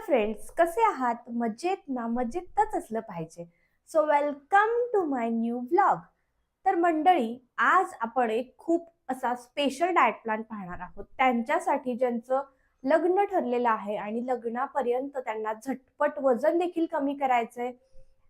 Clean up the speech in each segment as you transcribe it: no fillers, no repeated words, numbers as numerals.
Hello friends, कसे आहात? मजेत ना? मजेतच असलं पाहिजे. So welcome to my new vlog. तर मंडळी, आज आपण एक खूप असा स्पेशल डाएट प्लॅन पाहणार आहोत. त्यांच्यासाठी ज्यांचं लग्न ठरलेलं आहे आणि लग्नापर्यंत त्यांना झटपट वजन देखील कमी करायचंय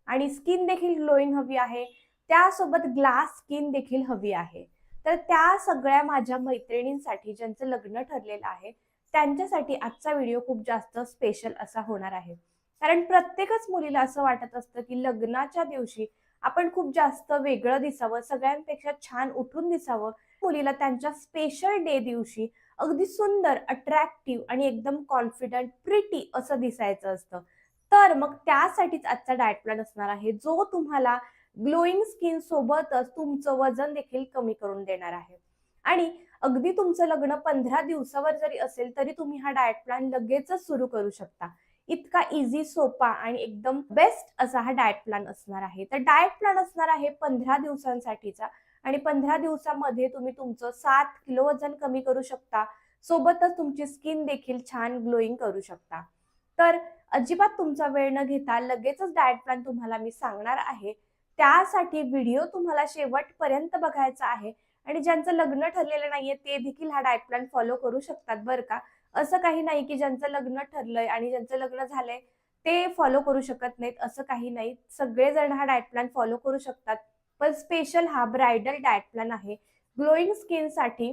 आणि स्किन देखील ग्लोईंग हवी आहे. त्यासोबत ग्लास स्किन देखील हवी आहे. तर त्या सगळ्या माझ्या मैत्रिणींसाठी ज्यांचं लग्न ठरलेलं आहे त्यांच्यासाठी आजचा व्हिडिओ खूप जास्त स्पेशल असा होणार आहे. कारण प्रत्येकच मुलीला असं वाटत असतं की लग्नाच्या दिवशी आपण खूप जास्त वेगळं दिसावं, सगळ्यांपेक्षा छान उठून दिसावं. मुलीला त्यांच्या स्पेशल डे दिवशी अगदी सुंदर, अट्रॅक्टिव्ह आणि एकदम कॉन्फिडंट, प्रिटी असं दिसायचं असतं. तर मग त्यासाठीच आजचा डाएट प्लॅन असणार आहे, जो तुम्हाला ग्लोईंग स्किन सोबतच तुमचं वजन देखील कमी करून देणार आहे. आणि अगदी तुमचं लग्न 15 दिवसावर जरी असेल तरी तुम्ही हा डाएट प्लॅन लगेचच सुरू करू शकता. इतका इझी, सोपा आणि एकदम बेस्ट असा हा डाएट प्लॅन असणार आहे. तर डाएट प्लॅन असणार आहे 15 दिवसांसाठीचा आणि 15 दिवसामध्ये तुम्ही तुमचं 7 किलो वजन कमी करू शकता. सोबतच तुमची स्किन देखील छान ग्लोईंग करू शकता. तर अजिबात तुमचा वेळ न घेता लगेचच डाएट प्लॅन तुम्हाला मी सांगणार आहे. त्यासाठी व्हिडिओ तुम्हाला शेवटपर्यंत बघायचा आहे आणि ज्यांचं लग्न ठरलेलं नाहीये ते देखील हा डाएट प्लॅन फॉलो करू शकतात बरं का. असं काही नाही की ज्यांचं लग्न ठरलंय आणि ज्यांचं लग्न झालंय ते फॉलो करू शकत नाहीत, असं काही नाही. सगळेजण हा डाएट प्लॅन फॉलो करू शकतात. पण स्पेशल हा ब्रायडल डाएट प्लॅन आहे ग्लोईंग स्किनसाठी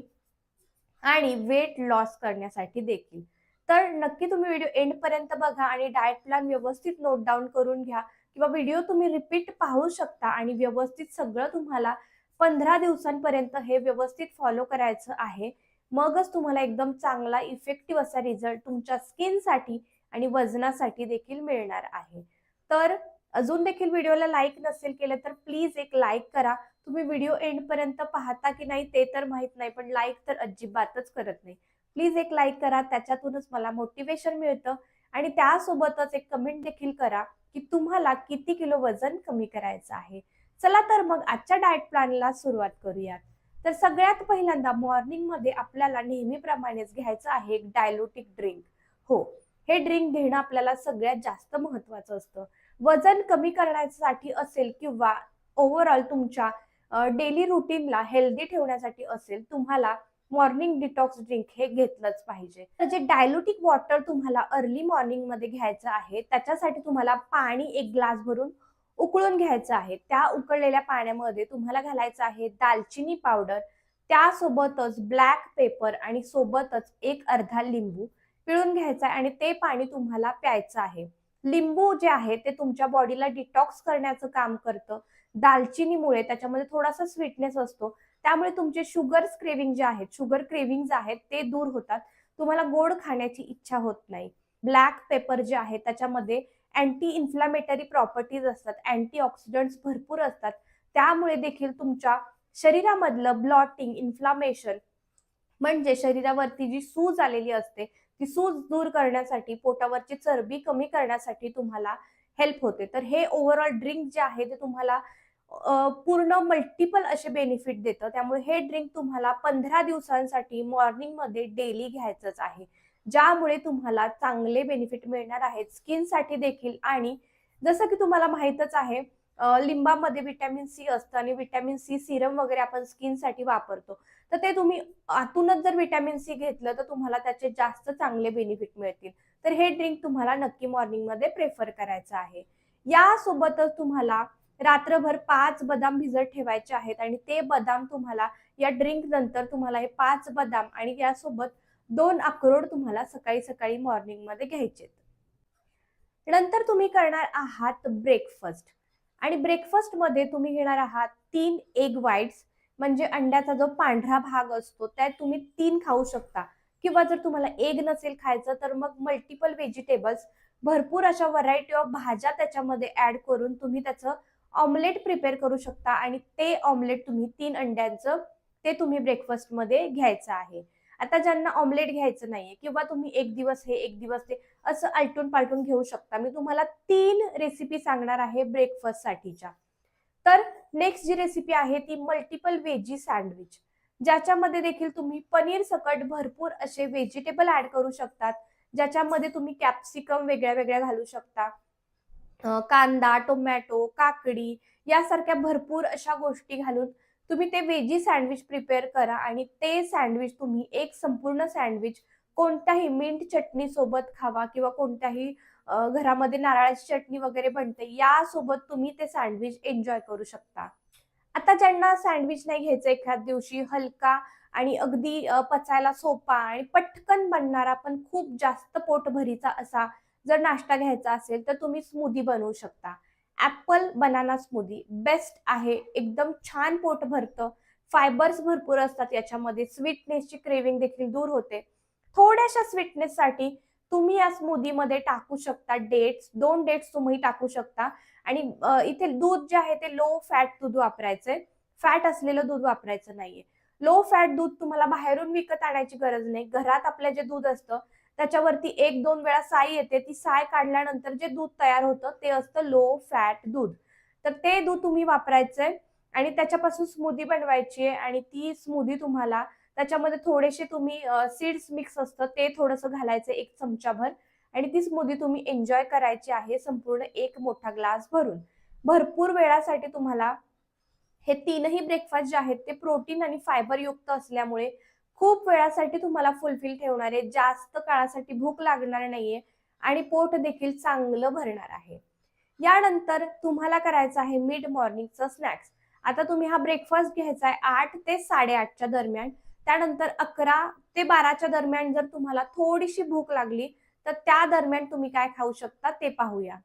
आणि वेट लॉस करण्यासाठी देखील. तर नक्की तुम्ही व्हिडिओ एंड पर्यंत बघा आणि डाएट प्लॅन व्यवस्थित नोट डाउन करून घ्या किंवा व्हिडिओ तुम्ही रिपीट पाहू शकता आणि व्यवस्थित सगळं तुम्हाला 15 दिवसांपर्यंत हे व्यवस्थित फॉलो करायचं आहे. मगच तुम्हाला एकदम चांगला इफेक्टिव्ह असा रिझल्ट तुमच्या स्किनसाठी आणि वजनासाठी देखील मिळणार आहे. तर अजून देखील व्हिडिओला लाईक नसेल केलं तर प्लीज एक लाईक करा. तुम्ही व्हिडिओ एंड पर्यंत पाहता की नाही ते तर माहित नाही, पण लाईक तर अजिबातच करत नाही. प्लीज एक लाईक करा, त्याच्यातूनच मला मोटिवेशन मिळतं आणि त्यासोबतच एक कमेंट देखील करा की तुम्हाला किती किलो वजन कमी करायचं आहे. चला तर मग आजच्या डाएट प्लॅनला सुरुवात करूयात. तर सगळ्यात पहिल्यांदा मॉर्निंगमध्ये आपल्याला नेहमीप्रमाणेच घ्यायचं आहे एक डायल्युटिक ड्रिंक. हो, हे ड्रिंक घेणं आपल्याला सगळ्यात जास्त महत्वाचं असतं. वजन कमी करण्यासाठी असेल किंवा ओव्हरऑल तुमच्या डेली रुटीनला हेल्दी ठेवण्यासाठी असेल, तुम्हाला मॉर्निंग डिटॉक्स ड्रिंक हे घेतलंच पाहिजे. तर जे डायल्युटिक वॉटर तुम्हाला अर्ली मॉर्निंग मध्ये घ्यायचं आहे, त्याच्यासाठी तुम्हाला पाणी 1 ग्लास भरून उकळून घ्यायचं आहे. त्या उकळलेल्या पाण्यामध्ये तुम्हाला घालायचं आहे दालचिनी पावडर, त्यासोबतच ब्लॅक पेपर आणि सोबतच एक अर्धा लिंबू पिळून घ्यायचा आणि ते पाणी तुम्हाला प्यायचं आहे. लिंबू जे आहे ते तुमच्या बॉडीला डिटॉक्स करण्याचं काम करतं. दालचिनीमुळे त्याच्यामध्ये थोडासा स्वीटनेस असतो. त्यामुळे तुमचे शुगर क्रेविंग जे आहेत, शुगर क्रेविंग्ज आहेत ते दूर होतात. तुम्हाला गोड खाण्याची इच्छा होत नाही. ब्लॅक पेपर जे आहे त्याच्यामध्ये अँटी इन्फ्लामेटरी प्रॉपर्टीज असतात, अँटीऑक्सिडंट्स भरपूर असतात. त्यामुळे देखील तुमच्या शरीरामधलं ब्लॉटिंग, इन्फ्लामेशन म्हणजे शरीरावरती जी सूज आलेली असते ती सूज दूर करण्यासाठी, पोटावरची चरबी कमी करण्यासाठी तुम्हाला हेल्प होते. तर हे ओव्हरऑल ड्रिंक जे आहे ते तुम्हाला पूर्ण मल्टिपल असे बेनिफिट देतं. त्यामुळे हे ड्रिंक तुम्हाला 15 दिवसांसाठी मॉर्निंगमध्ये डेली घ्यायचंच आहे. ज्यामुळे तुम्हाला चांगले बेनिफिट मिळणार आहेत स्किनसाठी देखील. आणि जसं की तुम्हाला माहीतच आहे, लिंबामध्ये व्हिटॅमिन सी असतं आणि व्हिटॅमिन सी सिरम वगैरे आपण स्किनसाठी वापरतो. तर ते तुम्ही आतूनच जर व्हिटॅमिन सी घेतलं तर तुम्हाला त्याचे जास्त चांगले बेनिफिट मिळतील. तर हे ड्रिंक तुम्हाला नक्की मॉर्निंगमध्ये प्रेफर करायचं आहे. यासोबतच तुम्हाला रात्रभर 5 बदाम भिजत ठेवायचे आहेत आणि ते बदाम तुम्हाला या ड्रिंक नंतर तुम्हाला हे 5 बदाम आणि यासोबत 2 अक्रोड तुम्हाला सकाळी सकाळी मॉर्निंगमध्ये घ्यायचे. नंतर तुम्ही करणार आहात ब्रेकफास्ट आणि ब्रेकफास्टमध्ये तुम्ही घेणार आहात 3 एग व्हाईट्स, म्हणजे अंड्याचा जो पांढरा भाग असतो त्यात तुम्ही 3 खाऊ शकता. किंवा जर तुम्हाला एग नसेल खायचं तर मग मल्टिपल व्हेजिटेबल्स, भरपूर अशा व्हरायटी ऑफ भाज्या त्याच्यामध्ये ऍड करून तुम्ही त्याचं ऑमलेट प्रिपेअर करू शकता आणि ते ऑमलेट तुम्ही 3 अंड्यांचं ते तुम्ही ब्रेकफास्टमध्ये घ्यायचं आहे. आता ज्यांना ऑमलेट घ्यायचं नाहीये किंवा तुम्ही एक दिवस हे एक दिवस ते असं आलटून पालटून घेऊ शकता. मी तुम्हाला 3 रेसिपी सांगणार आहे ब्रेकफास्ट साठीच्या. तर नेक्स्ट जी रेसिपी आहे ती मल्टिपल व्हेजी सँडविच, ज्याच्यामध्ये देखील तुम्ही पनीर सकट भरपूर असे व्हेजिटेबल ऍड करू शकतात. ज्याच्यामध्ये तुम्ही कॅप्सिकम वेगळ्या वेगळ्या घालू शकता, कांदा, टोमॅटो, काकडी यासारख्या भरपूर अशा गोष्टी घालून तुम्ही ते व्हेजी सँडविच प्रिपेअर करा आणि ते सँडविच तुम्ही एक संपूर्ण सँडविच कोणत्याही मिंट चटणी सोबत खावा किंवा कोणत्याही घरामध्ये नारळाची चटणी वगैरे बनते यासोबत तुम्ही ते सँडविच एन्जॉय करू शकता. आता ज्यांना सँडविच नाही घ्यायचं एखाद दिवशी हलका आणि अगदी पचायला सोपा आणि पटकन बनणारा पण खूप जास्त पोटभरीचा असा जर नाश्ता घ्यायचा असेल तर तुम्ही स्मूदी बनवू शकता. ॲपल बनाना स्मूदी बेस्ट आहे. एकदम छान पोट भरतं. फायबर्स भरपूर असतात याच्यामध्ये. स्वीटनेसची क्रेव्हिंग देखील दूर होते. थोड्याशा स्वीटनेससाठी तुम्ही या स्मूदीमध्ये टाकू शकता डेट्स. 2 डेट्स तुम्ही टाकू शकता आणि इथे दूध जे आहे ते लो फॅट दूध वापरायचंय. फॅट असलेलं दूध वापरायचं नाहीये. लो फॅट दूध तुम्हाला बाहेरून विकत आणायची गरज नाही. घरात आपलं जे दूध असतं त्याच्यावरती 1-2 वेळा साय येते. ती साय काढल्यानंतर जे दूध तयार होतं ते असतं लो फॅट दूध. तर ते दूध तुम्ही वापरायचंय आणि त्याच्यापासून स्मूदी बनवायची आहे आणि ती स्मूदी तुम्हाला त्याच्यामध्ये थोडेसे तुम्ही सीड्स मिक्स असतं ते थोडंसं घालायचं 1 चमचाभर आणि ती स्मूदी तुम्ही एन्जॉय करायची आहे संपूर्ण 1 मोठा ग्लास भरून. भरपूर वेळासाठी तुम्हाला हे तीनही ब्रेकफास्ट जे आहेत ते प्रोटीन आणि फायबर युक्त असल्यामुळे खूप वेळासाठी तुम्हाला फुलफिल ठेवणारे, जास्त काळासाठी भूक लागणार नाहीये आणि पोट देखील चांगलं भरणार आहे. यानंतर तुम्हाला करायचं आहे मिड मॉर्निंगचं स्नॅक्स. आता तुम्ही हा ब्रेकफास्ट घ्यायचा आहे 8 ते 8:30 दरम्यान. त्यानंतर 11 ते 12 दरम्यान जर तुम्हाला थोडीशी भूक लागली, तर त्या दरम्यान तुम्ही काय खाऊ शकता ते पाहूया.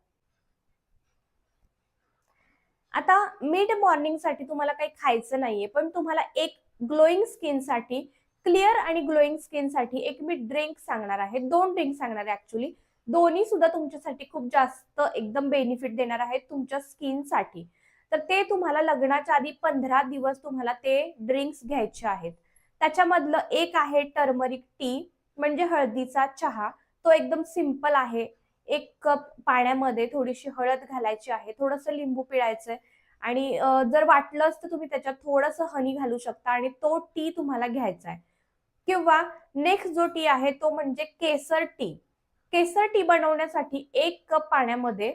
आता मिड मॉर्निंगसाठी तुम्हाला काही खायचं नाहीये, पण तुम्हाला एक ग्लोईंग स्किनसाठी, क्लिअर आणि ग्लोईंग स्किनसाठी एक मी ड्रिंक सांगणार आहे. 2 ड्रिंक सांगणार आहे ॲक्चुअली. दोन्ही सुद्धा तुमच्यासाठी खूप जास्त एकदम बेनिफिट देणार आहेत तुमच्या स्किनसाठी. तर ते तुम्हाला लग्नाच्या आधी 15 दिवस तुम्हाला ते ड्रिंक्स घ्यायचे आहेत. त्याच्यामधलं एक आहे टर्मरिक टी म्हणजे हळदीचा चहा. तो एकदम सिंपल आहे. 1 कप पाण्यामध्ये थोडीशी हळद घालायची आहे, थोडंसं लिंबू पिळायचंय आणि जर वाटलंच तर तुम्ही त्याच्यात थोडंसं हनी घालू शकता आणि तो टी तुम्हाला घ्यायचा आहे. किंवा नेक्स्ट जो टी आहे तो म्हणजे केसर टी. केसर टी बनवण्यासाठी 1 कप पाण्यामध्ये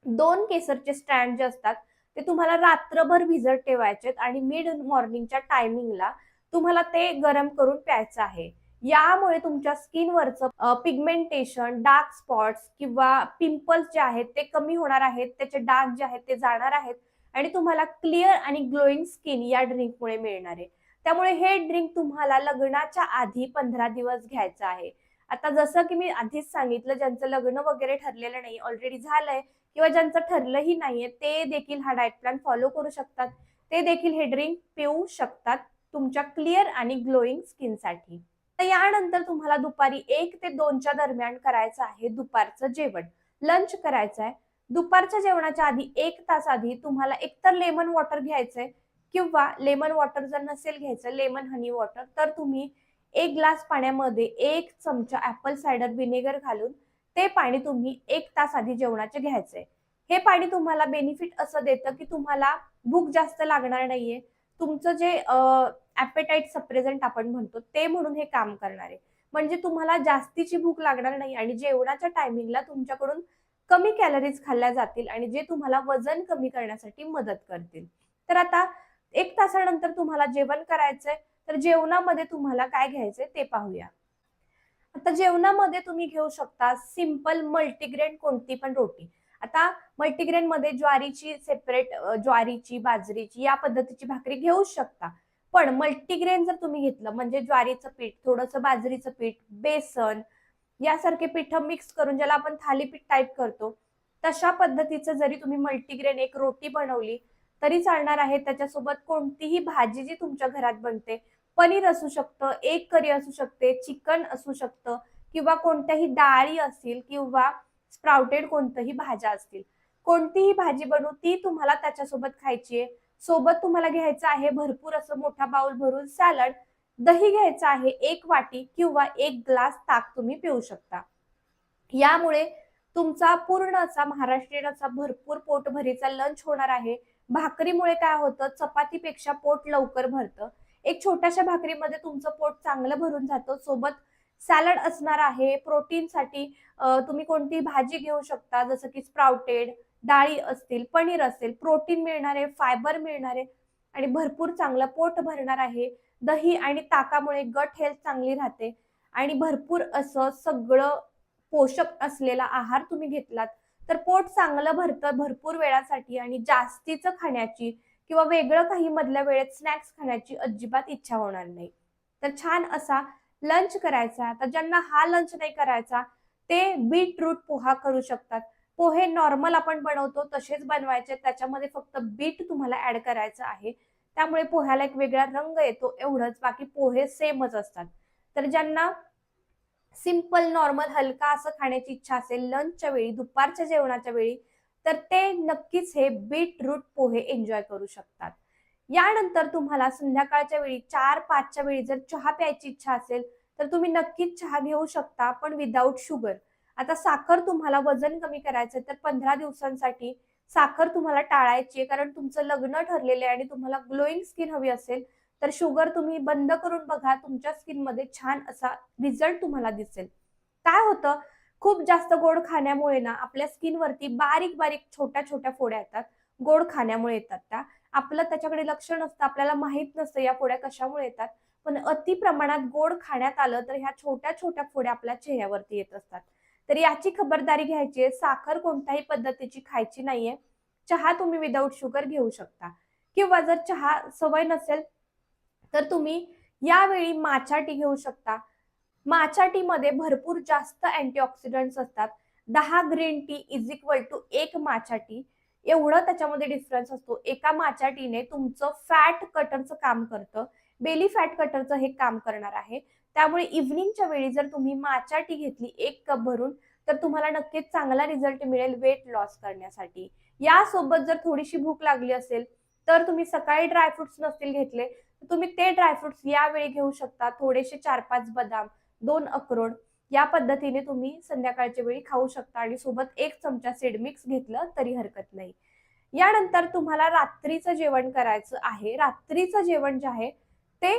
2 केसरचे स्ट्रँड जे असतात ते तुम्हाला रात्रभर भिजत ठेवायचेत आणि मिड मॉर्निंगच्या टायमिंगला तुम्हाला ते गरम करून प्यायचं आहे. यामुळे तुमच्या स्किनवरचं पिगमेंटेशन, डार्क स्पॉट्स किंवा पिंपल्स जे आहेत ते कमी होणार आहेत. त्याचे डाग जे आहेत ते जाणार आहेत आणि तुम्हाला क्लिअर आणि ग्लोईंग स्किन या ड्रिंकमुळे मिळणार आहे. त्यामुळे हे ड्रिंक तुम्हाला लग्नाच्या आधी 15 दिवस घ्यायचं आहे. आता जसं की मी आधीच सांगितलं, ज्यांचं लग्न वगैरे ठरलेलं नाही, ऑलरेडी झालंय किंवा ज्यांचं ठरलंही नाहीये ते देखील हा डाएट प्लॅन फॉलो करू शकतात. ते देखील हे ड्रिंक पिऊ शकतात तुमच्या क्लिअर आणि ग्लोईंग स्किनसाठी. तर यानंतर तुम्हाला दुपारी 1 ते 2च्या दरम्यान करायचं आहे दुपारचं जेवण. लंच करायचं आहे. दुपारच्या जेवणाच्या आधी 1 तास आधी तुम्हाला एकतर लेमन वॉटर घ्यायचंय किंवा लेमन वॉटर जर नसेल घ्यायचं, लेमन हनी वॉटर, तर तुम्ही 1 ग्लास पाण्यामध्ये 1 चमचा ॲपल सायडर व्हिनेगर घालून ते पाणी तुम्ही 1 तास आधी जेवणाचे घ्यायचंय. हे पाणी तुम्हाला बेनिफिट असं देतं, की तुम्हाला भूक जास्त लागणार नाहीये. तुमचं जे ॲपेटाइट सप्रेझंट आपण म्हणतो ते म्हणून हे काम करणार आहे. म्हणजे तुम्हाला जास्तीची भूक लागणार नाही आणि जेवणाच्या टायमिंगला तुमच्याकडून कमी कॅलरीज खाल्ल्या जातील आणि जे तुम्हाला वजन कमी करण्यासाठी मदत करतील. तर आता 1 तासानंतर तुम्हाला जेवण करायचंय, तर जेवणामध्ये तुम्हाला काय घ्यायचंय ते पाहूया. आता जेवणामध्ये तुम्ही घेऊ शकता सिंपल मल्टीग्रेन कोणती पण रोटी. आता मल्टीग्रेन मध्ये ज्वारीची सेपरेट ज्वारीची, बाजरीची या पद्धतीची भाकरी घेऊ शकता. पण मल्टीग्रेन जर तुम्ही घेतलं म्हणजे ज्वारीचं पीठ, थोडंसं बाजरीचं पीठ, बेसन यासारखे पिठं मिक्स करून ज्याला आपण थालीपीठ टाइप करतो, तशा पद्धतीचं जरी तुम्ही मल्टीग्रेन एक रोटी बनवली तरी चालणार आहे. त्याच्यासोबत कोणतीही भाजी जी तुमच्या घरात बनते, पनीर असू शकतं, एग करी असू शकते, चिकन असू शकतं किंवा कोणत्याही डाळी असतील किंवा स्प्राउटेड कोणत्याही भाज्या असतील. कोणतीही भाजी बनवू ती तुम्हाला त्याच्यासोबत खायची आहे. सोबत तुम्हाला घ्यायचं आहे भरपूर असं मोठा बाउल भरून सॅलड, दही घ्यायचं आहे 1 वाटी किंवा 1 ग्लास ताक तुम्ही पिऊ शकता. यामुळे तुमचा पूर्ण असा महाराष्ट्रीयन असा भरपूर पोटभरीचा लंच होणार आहे. भाकरीमुळे काय होतं, चपातीपेक्षा पोट लवकर भरतं. एक छोट्याशा भाकरीमध्ये तुमचं पोट चांगलं भरून जातं. सोबत सॅलड असणार आहे. प्रोटीनसाठी तुम्ही कोणती भाजी घेऊ शकता, जसं की स्प्राउटेड, डाळी असतील, पनीर असेल, प्रोटीन मिळणार आहे, फायबर मिळणार आहे आणि भरपूर चांगलं पोट भरणार आहे. दही आणि ताकामुळे गट हेल्थ चांगली राहते आणि भरपूर असं सगळं पोषक असलेला आहार तुम्ही घेतलात तर पोट चांगलं भरतं भरपूर वेळासाठी आणि जास्तीचं खाण्याची किंवा वेगळं काही मधल्या वेळेत स्नॅक्स खाण्याची अजिबात इच्छा होणार नाही. तर छान असा लंच करायचा. तर ज्यांना हा लंच नाही करायचा ते बीटरूट पोहा करू शकतात. पोहे नॉर्मल आपण बनवतो तसेच बनवायचे, त्याच्यामध्ये फक्त बीट तुम्हाला ऍड करायचं आहे. त्यामुळे पोह्याला एक वेगळा रंग येतो एवढंच, बाकी पोहे सेमच असतात. तर ज्यांना सिंपल नॉर्मल हलका असं खाण्याची इच्छा असेल लंचच्या वेळी, दुपारच्या जेवणाच्या वेळी, तर ते नक्कीच हे बीटरूट पोहे एन्जॉय करू शकतात. यानंतर तुम्हाला संध्याकाळच्या वेळी 4-5च्या वेळी जर चहा प्यायची इच्छा असेल तर तुम्ही नक्कीच चहा घेऊ शकता, पण विदाऊट शुगर. आता साखर तुम्हाला वजन कमी करायचं तर 15 दिवसांसाठी साखर तुम्हाला टाळायची आहे, कारण तुमचं लग्न ठरलेलं आहे आणि तुम्हाला ग्लोईंग स्किन हवी असेल तर शुगर तुम्ही बंद करून बघा, तुमच्या स्किनमध्ये छान असा रिझल्ट तुम्हाला दिसेल. काय होतं, खूप जास्त गोड खाण्यामुळे ना आपल्या स्किनवरती बारीक बारीक छोट्या छोट्या फोड्या येतात. गोड खाण्यामुळे येतात त्या. आपलं त्याच्याकडे लक्ष नसतं, आपल्याला माहित नसतं या फोड्या कशामुळे येतात. पण अति प्रमाणात गोड खाण्यात आलं तर ह्या छोट्या छोट्या फोड्या आपल्या चेहऱ्यावरती येत असतात. तर याची खबरदारी घ्यायची आहे. साखर कोणत्याही पद्धतीची खायची नाहीये. चहा तुम्ही विदाऊट शुगर घेऊ शकता किंवा जर चहा सवय नसेल तर तुम्ही यावेळी माचा टी घेऊ शकता. माचा टी मध्ये भरपूर जास्त अँटीऑक्सिडंट्स असतात. 10 green tea is equal to 1 matcha tea, एवढं त्याच्यामध्ये डिफरन्स असतो. एका माचा टीने तुमचं फॅट कटरचं काम करतं, बेली फॅट कटरचं हे काम करणार आहे. त्यामुळे इव्हनिंगच्या वेळी जर तुम्ही माचा टी घेतली 1 कप भरून तर तुम्हाला नक्कीच चांगला रिझल्ट मिळेल वेट लॉस करण्यासाठी. यासोबत जर थोडीशी भूक लागली असेल तर तुम्ही सकाळी ड्रायफ्रुट्स नसतील घेतले तर तुम्ही ते ड्रायफ्रुट्स यावेळी घेऊ शकता. थोडेसे 4-5 बदाम, 2 अक्रोड या पद्धतीने तुम्ही संध्याकाळच्या वेळी खाऊ शकता आणि सोबत 1 चमचा सीड मिक्स घेतलं तरी हरकत नाही. यानंतर तुम्हाला रात्रीचं जेवण करायचं आहे. रात्रीचं जेवण जे आहे ते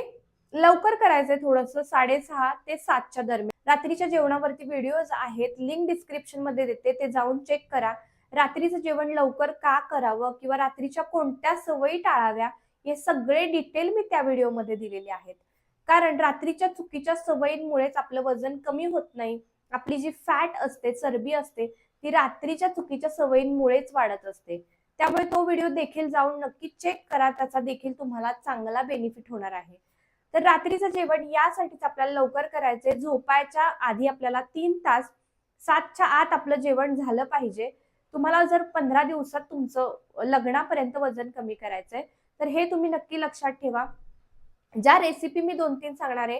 लवकर करायचंय, थोडंसं 6:30 ते 7च्या दरम्यान. रात्रीच्या जेवणावरती व्हिडिओज आहेत, लिंक डिस्क्रिप्शन मध्ये देते, ते जाऊन चेक करा. रात्रीचं जेवण लवकर का करावं किंवा रात्रीच्या कोणत्या सवयी टाळाव्या हे सगळे डिटेल मी त्या व्हिडिओमध्ये दिलेले आहेत. कारण रात्रीच्या चुकीच्या सवयींमुळेच आपलं वजन कमी होत नाही. आपली जी फॅट असते, चरबी असते, ती रात्रीच्या चुकीच्या सवयींमुळेच वाढत असते. त्यामुळे तो व्हिडिओ देखील जाऊन नक्की चेक करा, त्याचा देखील तुम्हाला चांगला बेनिफिट होणार आहे. तर रात्रीचं जेवण यासाठीच आपल्याला लवकर करायचंय. झोपायच्या आधी आपल्याला 3 तास 7च्या आत आपलं जेवण झालं पाहिजे. तुम्हाला जर 15 दिवसात तुमचं लग्नापर्यंत वजन कमी करायचंय तर हे तुम्ही नक्की लक्षात ठेवा. ज्या रेसिपी मी 2-3 सांगणार आहे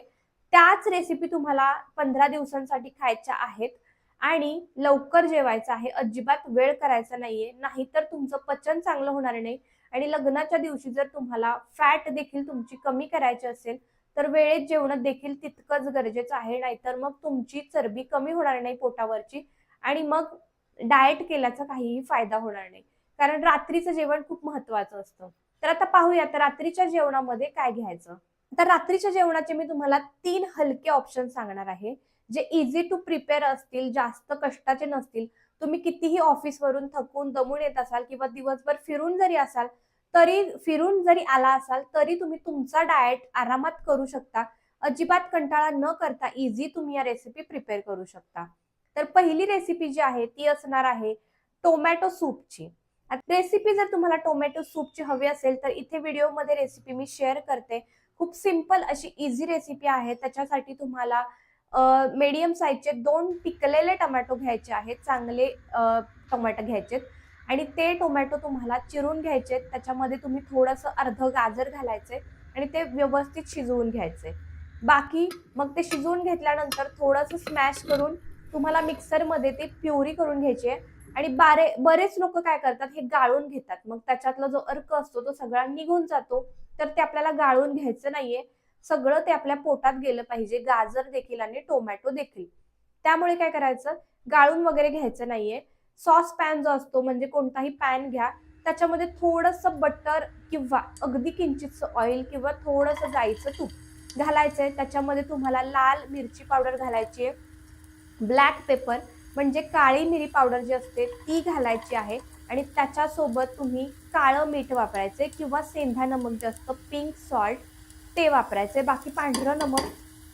त्याच रेसिपी तुम्हाला 15 दिवसांसाठी खायच्या आहेत आणि लवकर जेवायचं आहे. अजिबात वेळ करायचा नाहीये, नाहीतर तुमचं पचन चांगलं होणार नाही आणि लग्नाच्या दिवशी जर तुम्हाला फॅट देखील तुमची कमी करायची असेल तर वेळेत जेवण देखील तितकंच गरजेचं आहे. नाहीतर मग तुमची चरबी कमी होणार नाही पोटावरची आणि मग डाएट केल्याचा काहीही फायदा होणार नाही. कारण रात्रीचं जेवण खूप महत्वाचं असतं. तर आता पाहूयात रात्रीच्या जेवणामध्ये काय घ्यायचं. तर रात्रीच्या जेवणाचे मी तुम्हाला 3 हलके ऑप्शन सांगणार आहे, जे इझी टू प्रिपेअर असतील, जास्त कष्टाचे नसतील. तुम्ही कितीही ऑफिसवरून थकून दमून येत असाल किंवा दिवसभर फिरून जरी आला असाल तरी तुम्ही तुमचा डाएट आरामात करू शकता. अजिबात कंटाळा न करता इझी तुम्ही या रेसिपी प्रिपेअर करू शकता. तर पहिली रेसिपी जी आहे ती असणार आहे टोमॅटो सूपची. रेसिपी जर तुम्हाला टोमॅटो सूपची हवी असेल तर इथे व्हिडिओमध्ये रेसिपी मी शेअर करते. खूप सिंपल अशी इझी रेसिपी आहे. त्याच्यासाठी तुम्हाला मीडियम साईजचे 2 पिकलेले टोमॅटो घ्यायचे आहेत. चांगले टोमॅटो घ्यायचेत आणि ते टोमॅटो तुम्हाला चिरून घ्यायचे. त्याच्यामध्ये तुम्ही थोडंसं अर्ध गाजर घालायचे आणि ते व्यवस्थित शिजवून घ्यायचे. बाकी मग ते शिजवून घेतल्यानंतर थोडंसं स्मॅश करून तुम्हाला मिक्सरमध्ये ते प्युरी करून घ्यायची आहे. आणि बरेच लोक काय करतात, हे गाळून घेतात. मग त्याच्यातला जो अर्क असतो तो सगळा निघून जातो. तर ते आपल्याला गाळून घ्यायचं नाहीये. सगळं ते आपल्या पोटात गेलं पाहिजे, गाजर देखील आणि टोमॅटो देखील. त्यामुळे काय करायचं, गाळून वगैरे घ्यायचं नाहीये. सॉस पॅन जो असतो, म्हणजे कोणताही पॅन घ्या, त्याच्यामध्ये थोडंसं बटर किंवा अगदी किंचितचं ऑइल किंवा थोडंसं गाईचं तूप घालायचंय. त्याच्यामध्ये तुम्हाला लाल मिरची पावडर घालायची आहे, ब्लॅक पेपर म्हणजे काळी मिरी पावडर जी असते ती घालायची आहे, आणि त्याच्यासोबत तुम्ही काळं मीठ वापरायचे किंवा सेंधा नमक जे असतं पिंक सॉल्ट ते वापरायचे. बाकी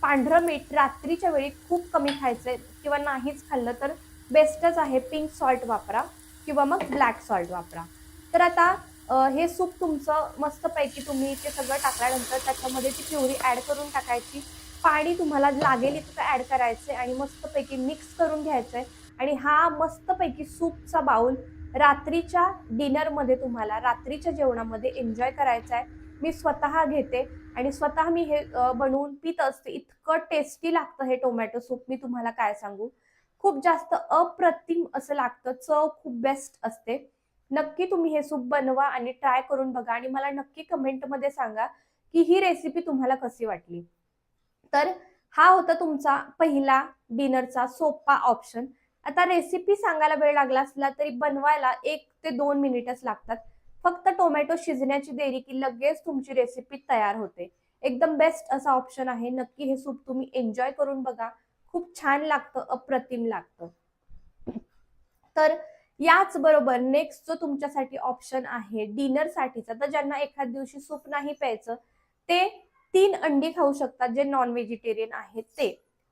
पांढरं मीठ रात्रीच्या वेळी खूप कमी खायचंय किंवा नाहीच खाल्लं तर बेस्टच आहे. पिंक सॉल्ट वापरा किंवा मग ब्लॅक सॉल्ट वापरा. तर आता हे सूप तुमचं मस्तपैकी तुम्ही ते सगळं टाकल्यानंतर त्याच्यामध्ये ती प्युरी ऍड करून टाकायची. पाणी तुम्हाला लागेल इतकं ऍड करायचंय आणि मस्तपैकी मिक्स करून घ्यायचंय. आणि हा मस्तपैकी सूपचा बाउल रात्रीच्या डिनरमध्ये तुम्हाला रात्रीच्या जेवणामध्ये एन्जॉय करायचा आहे. मी स्वतः घेते आणि स्वतः मी हे बनवून पित असते. इतकं टेस्टी लागतं हे टोमॅटो सूप, मी तुम्हाला काय सांगू. खूप जास्त अप्रतिम असं लागतं, चव खूप बेस्ट असते. नक्की तुम्ही हे सूप बनवा आणि ट्राय करून बघा आणि मला नक्की कमेंटमध्ये सांगा की ही रेसिपी तुम्हाला कशी वाटली. तर हा होता तुमचा पहिला डिनरचा सोपा ऑप्शन. आता रेसिपी सांगायला वेळ लागला असला तरी बनवायला 1 ते 2 मिनिटच लागतात. फक्त टोमॅटो शिजण्याची देरी की लगेच तुमची रेसिपी तयार होते. एकदम बेस्ट असा ऑप्शन आहे. नक्की हे सूप तुम्ही एन्जॉय करून बघा. खूप छान लागतं, अप्रतिम लागतं. तर याच बरोबर नेक्स्ट जो तुमच्यासाठी ऑप्शन आहे डिनर साठीचा, तर ज्यांना एखाद दिवशी सूप नाही प्यायचं ते 3 अंडी खाऊ शकतात. जे नॉन व्हेजिटेरियन आहेत ते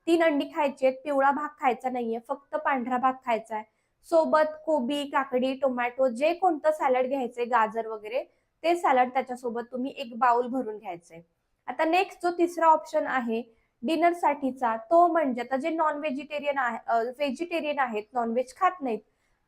3 अंडी खायची आहेत. पिवळा भाग खायचा नाहीये, फक्त पांढरा भाग खायचा आहे. सोबत कोबी, काकडी, टोमॅटो जे कोणतं सॅलड घ्यायचंय, गाजर वगैरे ते सॅलड त्याच्यासोबत तुम्ही एक बाउल भरून घ्यायचंय. आता नेक्स्ट जो तिसरा ऑप्शन आहे डिनर साठीचा, तो म्हणजे आता जे नॉन व्हेजिटेरियन आहे व्हेजिटेरियन आहेत, नॉनव्हेज खात नाहीत,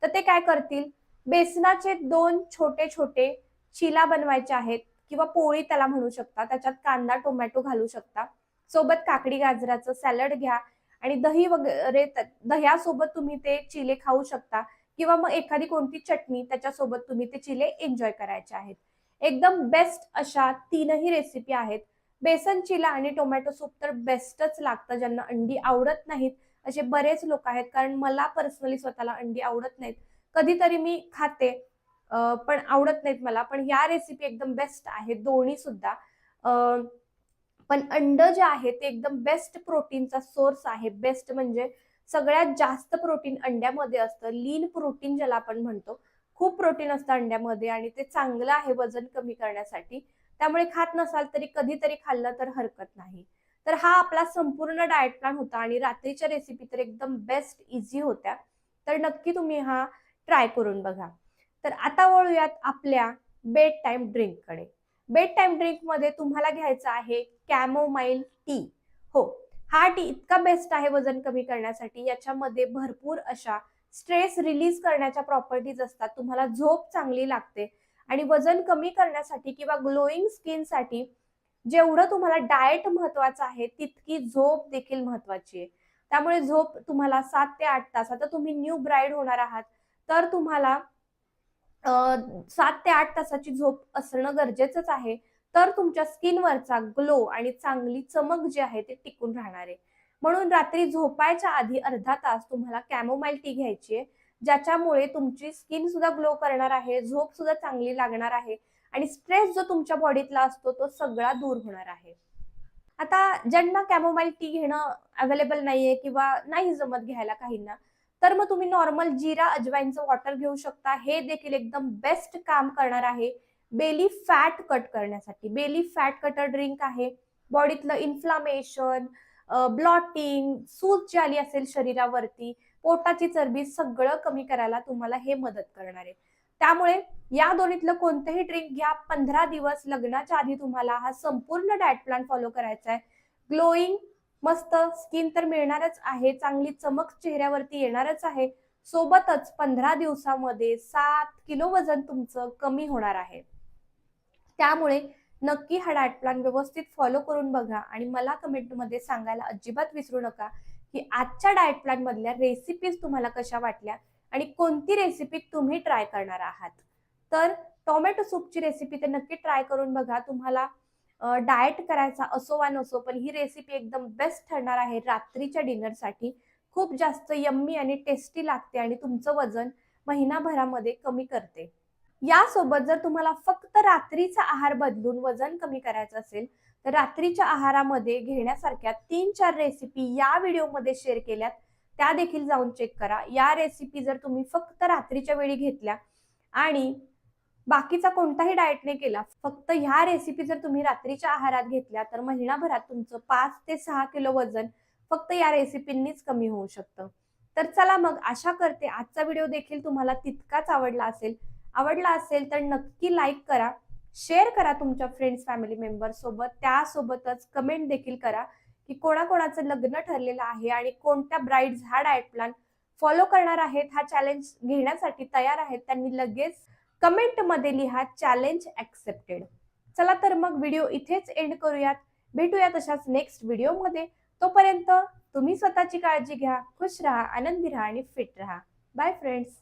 तर ते काय करतील, बेसनाचे 2 छोटे छोटे चिला बनवायचे आहेत किंवा पोळी त्याला म्हणू शकता. त्याच्यात कांदा टोमॅटो घालू शकता. सोबत काकडी गाजराचं सॅलड घ्या आणि दही वगैरे दह्यासोबत तुम्ही ते चिले खाऊ शकता किंवा मग एखादी कोणती चटणी त्याच्यासोबत तुम्ही ते चिले एन्जॉय करायचे आहेत. एकदम बेस्ट अशा 3ही रेसिपी आहेत. बेसन चिला आणि टोमॅटो सूप तर बेस्टच लागतं. ज्यांना अंडी आवडत नाहीत असे बरेच लोक आहेत, कारण मला पर्सनली स्वतःला अंडी आवडत नाहीत. कधीतरी मी खाते पण आवडत नाहीत मला. पण या रेसिपी एकदम बेस्ट आहे दोन्ही सुद्धा. पण अंड जे आहे ते एकदम बेस्ट प्रोटीनचा सोर्स आहे. बेस्ट म्हणजे सगळ्यात जास्त प्रोटीन अंड्यामध्ये असतं. लीन प्रोटीन ज्याला आपण म्हणतो. खूप प्रोटीन असतं अंड्यामध्ये आणि ते चांगलं आहे वजन कमी करण्यासाठी. त्यामुळे खात नसाल तरी कधीतरी खाल्लं तर हरकत नाही. तर हा आपला संपूर्ण डाएट प्लॅन होता आणि रात्रीच्या रेसिपी तर एकदम बेस्ट इझी होत्या. तर नक्की तुम्ही हा ट्राय करून बघा. तर आता वळूयात आपल्या बेड टाइम ड्रिंककडे. बेड टाइम ड्रिंक मध्ये तुम्हाला घ्यायचा आहे कॅमोमाईल टी. हो, हा टी इतका बेस्ट आहे वजन कमी करण्यासाठी. याच्यामध्ये भरपूर अशा स्ट्रेस रिलीज करण्याच्या प्रॉपर्टीज असतात. तुम्हाला झोप चांगली लागते आणि वजन कमी करण्यासाठी किंवा ग्लोईंग स्किनसाठी जेवढं तुम्हाला डाएट महत्वाचं आहे तितकी झोप देखील महत्वाची आहे. त्यामुळे झोप तुम्हाला 7 ते 8 तास. आता तुम्ही न्यू ब्राईड होणार आहात तर तुम्हाला 7 ते 8 तासाची झोप असणं गरजेचंच आहे. तर तुमच्या स्किनवरचा ग्लो आणि चांगली चमक जी आहे ते टिकून राहणार आहे. म्हणून रात्री झोपायच्या आधी अर्धा तास तुम्हाला कॅमोमाईल टी घ्यायची आहे, ज्याच्यामुळे तुमची स्किन सुद्धा ग्लो करणार आहे, झोप सुद्धा चांगली लागणार आहे आणि स्ट्रेस जो तुमच्या बॉडीतला असतो तो सगळा दूर होणार आहे. आता ज्यांना कॅमोमाईल टी घेणं अवेलेबल नाहीये किंवा नाही जमत घ्यायला काहींना, तर मग तुम्ही नॉर्मल जिरा अजवाईनचं वॉटर घेऊ शकता. हे देखील एकदम बेस्ट काम करणार आहे बेली फॅट कट करण्यासाठी. बेली फॅट कटर ड्रिंक आहे. बॉडीतलं इन्फ्लामेशन, ब्लॉटिंग, सूज जी आली असेल शरीरावरती, पोटाची चरबी सगळं कमी करायला तुम्हाला हे मदत करणार आहे. त्यामुळे या दोन्हीतलं कोणतंही ड्रिंक घ्या. 15 दिवस लग्नाच्या आधी तुम्हाला हा संपूर्ण डाएट प्लॅन फॉलो करायचा आहे. ग्लोईंग मस्त स्किन तर मिळणारच आहे, चांगली चमक चेहऱ्यावरती येणारच आहे. सोबतच 15 दिवसामध्ये 7 किलो वजन तुमचं कमी होणार आहे. त्यामुळे नक्की हा डाएट प्लॅन व्यवस्थित फॉलो करून बघा आणि मला कमेंटमध्ये सांगायला अजिबात विसरू नका की आजच्या डाएट प्लॅन मधल्या रेसिपीज तुम्हाला कशा वाटल्या आणि कोणती रेसिपी तुम्ही ट्राय करणार आहात. तर टोमॅटो सूपची रेसिपी तर नक्की ट्राय करून बघा. तुम्हाला डाएट करायचा असो वा नसो, पण ही रेसिपी एकदम बेस्ट ठरणार आहे रात्रीच्या डिनरसाठी. खूप जास्त यम्मी आणि टेस्टी लागते आणि तुमचं वजन महिनाभरामध्ये कमी करते. यासोबत जर तुम्हाला फक्त रात्रीचा आहार बदलून वजन कमी करायचं असेल तर रात्रीच्या आहारामध्ये घेण्यासारख्या 3-4 रेसिपी या व्हिडिओमध्ये शेअर केल्यात, त्या देखील जाऊन चेक करा. या रेसिपी जर तुम्ही फक्त रात्रीच्या वेळी घेतल्या आणि बाकीचा कोणताही डाएट नाही केला, फक्त ह्या रेसिपी जर तुम्ही रात्रीच्या आहारात घेतल्या तर महिनाभरात तुमचं 5 ते 6 किलो वजन फक्त या रेसिपींनीच कमी होऊ शकतं. तर चला मग आशा करते आजचा व्हिडिओ देखील तुम्हाला तितकाच आवडला असेल. आवडला असेल तर नक्की लाईक करा, शेअर करा तुमच्या फ्रेंड्स फॅमिली मेंबर सोबत. त्यासोबतच कमेंट देखील करा की कोणाकोणाचं लग्न ठरलेलं आहे आणि कोणत्या ब्राइड्स हा डाएट प्लॅन फॉलो करणार आहेत, हा चॅलेंज घेण्यासाठी तयार आहेत, त्यांनी लगेच कमेंट मध्ये लिहा चॅलेंज ऍक्सेप्टेड. चला तर मग व्हिडिओ इथेच एंड करूयात. भेटूया तशाच नेक्स्ट व्हिडिओमध्ये. तोपर्यंत तुम्ही स्वतःची काळजी घ्या, खुश राहा, आनंदी राहा आणि फिट राहा. Bye friends.